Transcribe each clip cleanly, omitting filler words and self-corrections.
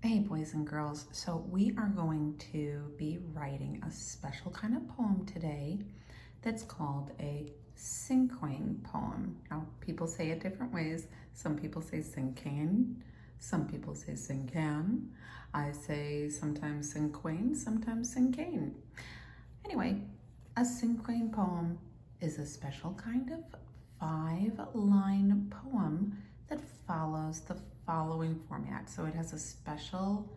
Hey, boys and girls. So we are going to be writing a special kind of poem today that's called a Cinquain poem. Now, people say it different ways. Some people say Cinquain, some people say Cinquain. I say sometimes Cinquain, sometimes Cinquain. Anyway, a Cinquain poem is a special kind of 5-line poem that follows the following format. So it has special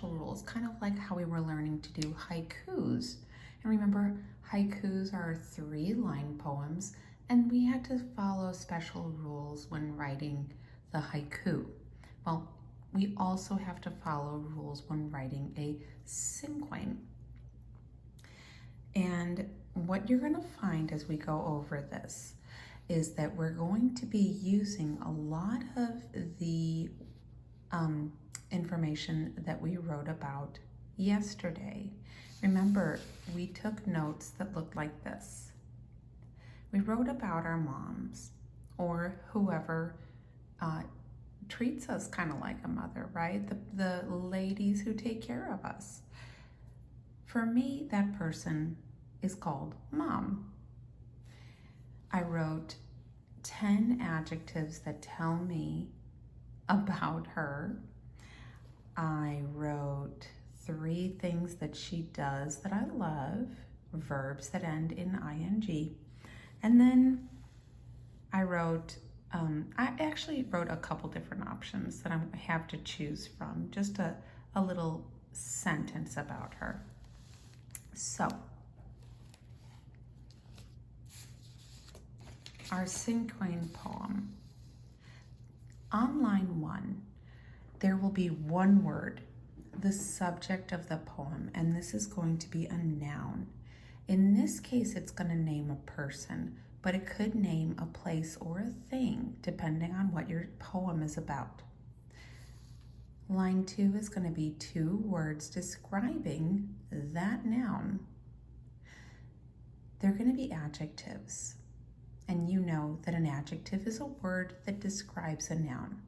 rules, kind of like how we were learning to do haikus. And remember, haikus are 3-line poems, and we had to follow special rules when writing the haiku. Well, we also have to follow rules when writing a cinquain. And what you're going to find as we go over this is that we're going to be using a lot of the information that we wrote about yesterday. Remember, we took notes that looked like this. We wrote about our moms or whoever treats us kind of like a mother, right? The ladies who take care of us. For me, that person is called mom. I wrote 10 adjectives that tell me about her. I wrote 3 things that she does that I love, verbs that end in ing. And then I actually wrote a couple different options that I have to choose from, just a little sentence about her. So, our Cinquain poem. On line 1, there will be one word, the subject of the poem, and this is going to be a noun. In this case, it's going to name a person, but it could name a place or a thing, depending on what your poem is about. Line 2 is going to be 2 words describing that noun. They're going to be adjectives. And you know that an adjective is a word that describes a noun.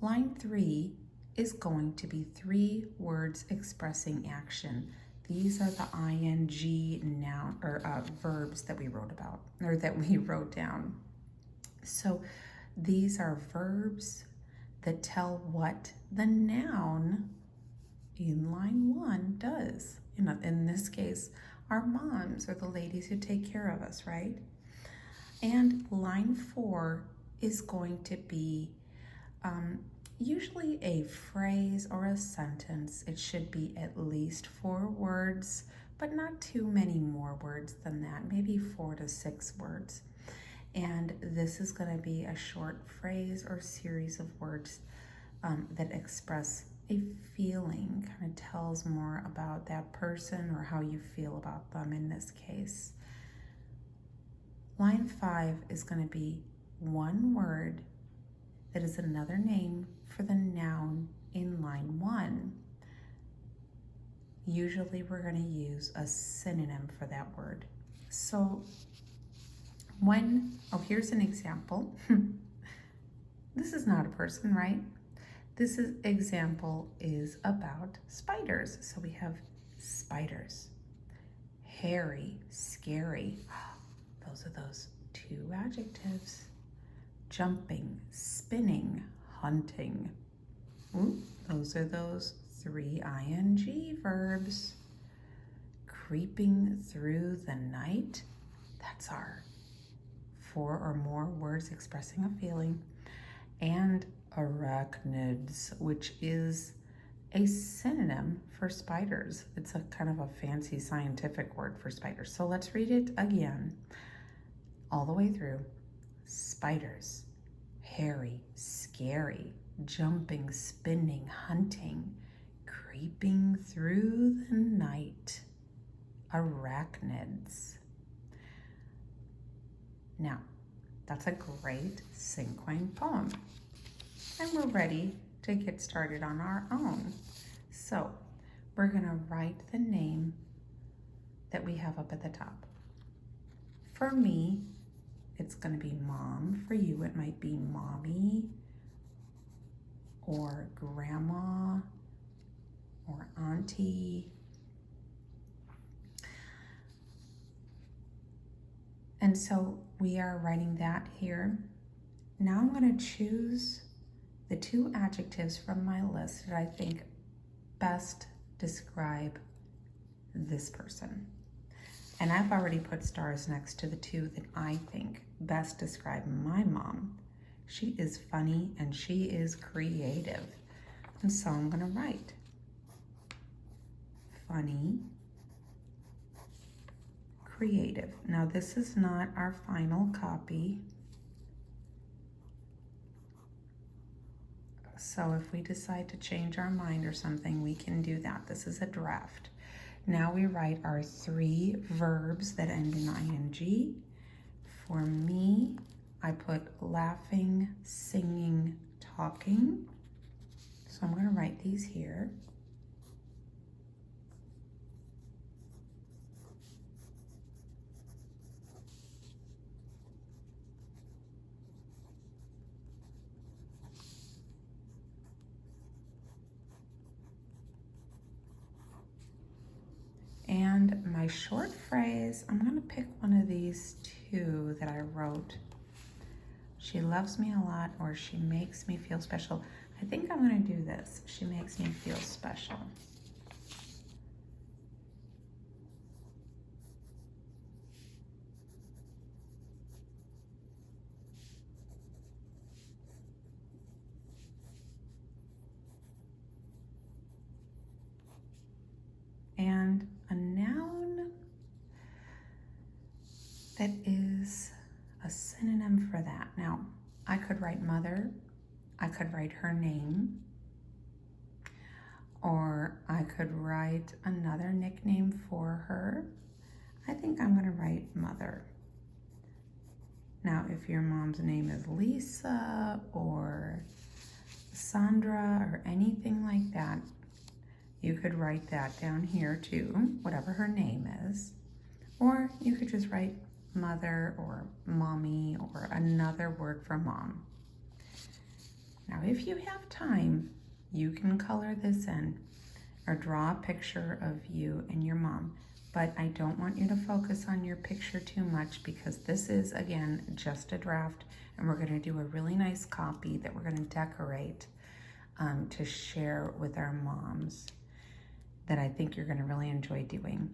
Line 3 is going to be 3 words expressing action. These are the ing noun or verbs that we wrote about, or that we wrote down. So these are verbs that tell what the noun in line 1 does. In this case, our moms are the ladies who take care of us, right? And line 4 is going to be usually a phrase or a sentence. It should be at least 4 words, but not too many more words than that, maybe 4 to 6 words. And this is going to be a short phrase or series of words that express a feeling, kind of tells more about that person or how you feel about them in this case. Line 5 is going to be one word that is another name for the noun in line 1. Usually we're going to use a synonym for that word. So here's an example. This is not a person, right? This example is about spiders. So we have spiders. Hairy, scary. Those are those 2 adjectives. Jumping, spinning, hunting. Ooh, those are those 3 ing verbs. Creeping through the night. That's our 4 or more words expressing a feeling. And arachnids, which is a synonym for spiders. It's a kind of a fancy scientific word for spiders. So let's read it again, all the way through. Spiders, hairy, scary, jumping, spinning, hunting, creeping through the night, arachnids. Now, that's a great Cinquain poem. And we're ready to get started on our own. So we're going to write the name that we have up at the top. For me, it's going to be mom. For you, it might be mommy or grandma or auntie. And so we are writing that here. Now I'm going to choose the 2 adjectives from my list that I think best describe this person. And I've already put stars next to the 2 that I think best describe my mom. She is funny and she is creative. And so I'm going to write funny, creative. Now this is not our final copy. So if we decide to change our mind or something, we can do that. This is a draft. Now we write our 3 verbs that end in ing. For me, I put laughing, singing, talking. So I'm going to write these here. And my short phrase, I'm going to pick one of these 2 that I wrote. She loves me a lot, or she makes me feel special. I think I'm going to do this. She makes me feel special. And a noun that is a synonym for that. Now, I could write mother, I could write her name, or I could write another nickname for her. I think I'm going to write mother. Now, if your mom's name is Lisa or Sandra or anything like that, you could write that down here too, whatever her name is. Or you could just write mother or mommy or another word for mom. Now, if you have time, you can color this in or draw a picture of you and your mom. But I don't want you to focus on your picture too much, because this is, again, just a draft, and we're going to do a really nice copy that we're going to decorate to share with our moms that I think you're going to really enjoy doing.